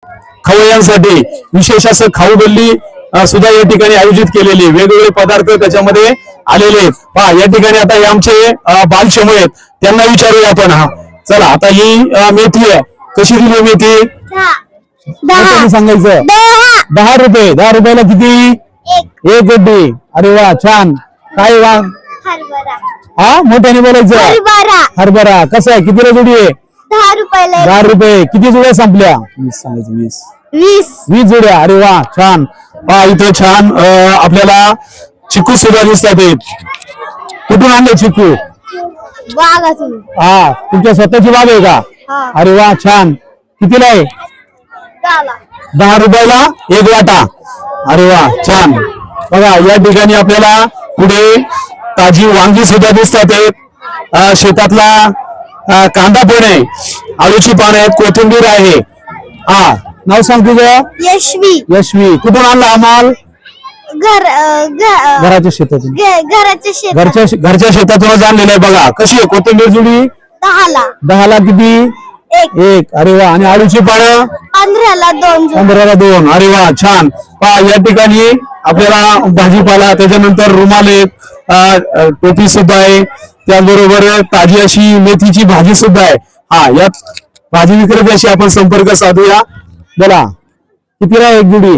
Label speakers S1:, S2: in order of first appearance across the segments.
S1: खवय्यांसाठी विशेष असं खाऊ गल्ली सुद्धा या ठिकाणी आयोजित केलेली, वेगवेगळे पदार्थ त्याच्यामध्ये आलेले पहा। या ठिकाणी आता हे आमचे बालशमू आहेत, त्यांना विचारूया आपण। हा चला, आता ही मेथी आहे, कशी दिली मेथी? सांगायचं 10 रुपये। 10 रुपयाला किती? एक गड्डी। अरे वा, छान। काय वा? हा, मोठ्याने बोलायचं। हरभरा कसा आहे, कितीला जोडी आहे?
S2: 10 रुपयाला।
S1: 10 रुपये। किती जोड्या संपल्या? 20 सांगायचं। 20 जोड्या। अरे वा, छान। पहा, इथं छान आपल्याला चिकू सुद्धा दिसतात। कुठून आणले चिकू?
S2: बागातून।
S1: हा, तुमच्या स्वतःची बाग आहे का? अरे वा, छान। कितीला आहे? 10 रुपयाला एक वाटा। अरे वा, छान। बघा, या ठिकाणी आपल्याला पुढे ताजी वांगी सुद्धा दिसतात। शेतातला कांदा पण आहे, आळूची पानं आहेत, कोथिंबीर आहे। हा, नाव सांग तुझं?
S2: यशवी।
S1: यशवी। कुठून आणला हा माल? घराच्या शेतातून। घरच्या शेतातूनच आणलेलं आहे। बघा कशी आहे कोथिंबीर जुडी? 10ला किती? एक। अरे वा। आणि आळूची पानं? 15ला 2। अरे वा, छान। पहा, या ठिकाणी आपल्याला भाजीपाला, त्याच्यानंतर रुमाल आहेत, टोपी सुद्धा आहे, त्याचबरोबर ताजी अशी मेथीची भाजी सुद्धा आहे। हा, यात भाजी विक्रेत्याशी आपण संपर्क साधूया। बोला, कितीला एक जुडी?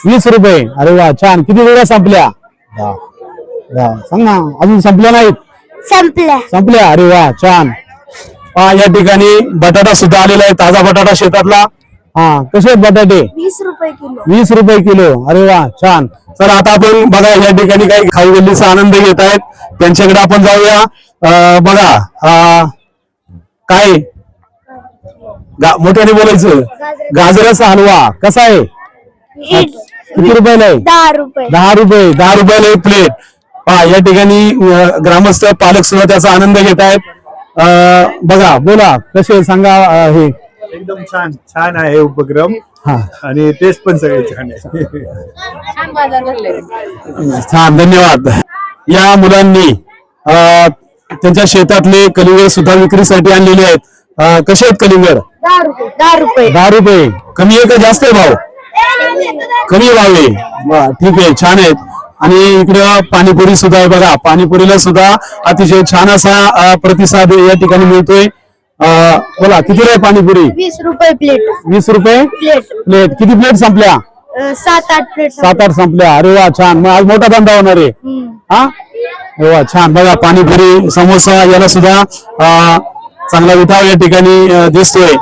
S1: 20 रुपये। अरे वा, छान। किती जोड्या संपल्या? 10 सांग ना, अजून संपल्या नाहीत? संपल्या। अरे वा, छान। या ठिकाणी बटाटा सुद्धा आलेला आहे, ताजा बटाटा शेतातला। हा, कसे आहेत बटाटे?
S2: 20 रुपये किलो।
S1: 20 रुपये किलो। अरे वा, छान। चला, आता आपण बघा या ठिकाणी काही खाऊ गल्लीचा आनंद घेत आहेत, त्यांच्याकडे आपण जाऊया। बघा, काय मोठ्याने बोलायचं? गाजराचा हलवा कसा आहे? किती रुपयाला आहे?
S2: 10 रुपये।
S1: 10 रुपये। 10 रुपयाला एक प्लेट। पहा, या ठिकाणी ग्रामस्थ, पालक सुद्धा त्याचा आनंद घेत आहेत। बघा, बोला, कसे सांगा? हे
S3: एकदम छान आहे उपक्रम। आणि टेस्ट पण सगळे छान आहे।
S1: छान, धन्यवाद। या मुलांनी त्यांच्या शेतातले कलिंगड सुद्धा विक्रीसाठी आणलेले आहेत। कसे आहेत कलिंगड?
S2: 10 रुपये।
S1: 10 रुपये। कमी आहे का जास्त आहे भाव? कमी भाव आहे। ठीक आहे, छान आहेत। आणि इकडं पाणीपुरी सुद्धा आहे। बघा, पाणीपुरीला सुद्धा अतिशय छान असा प्रतिसाद या ठिकाणी मिळतोय। बोला, किती आहे पाणीपुरी?
S2: 20 रुपये प्लेट।
S1: 20 रुपये प्लेट। किती प्लेट संपल्या?
S2: 7-8 प्लेट।
S1: 7-8 संपल्या। अरे वा, छान। मग आज मोठा धंदा होणार आहे। हा, अरे वा, छान। बघा, पाणीपुरी, समोसा याला सुद्धा चांगला उठाव या ठिकाणी दिसतोय।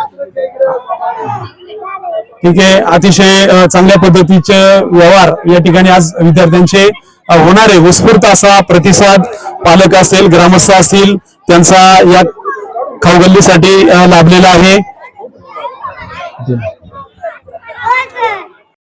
S1: ठीक आहे, अतिशय चांगल्या पद्धतीचे व्यवहार या ठिकाणी आज विद्यार्थ्यांचे होणार आहे। उत्स्फूर्त असा प्रतिसाद पालक असेल, ग्रामस्थ असतील, त्यांचा या खाऊ गल्लीसाठी लाभलेला आहे।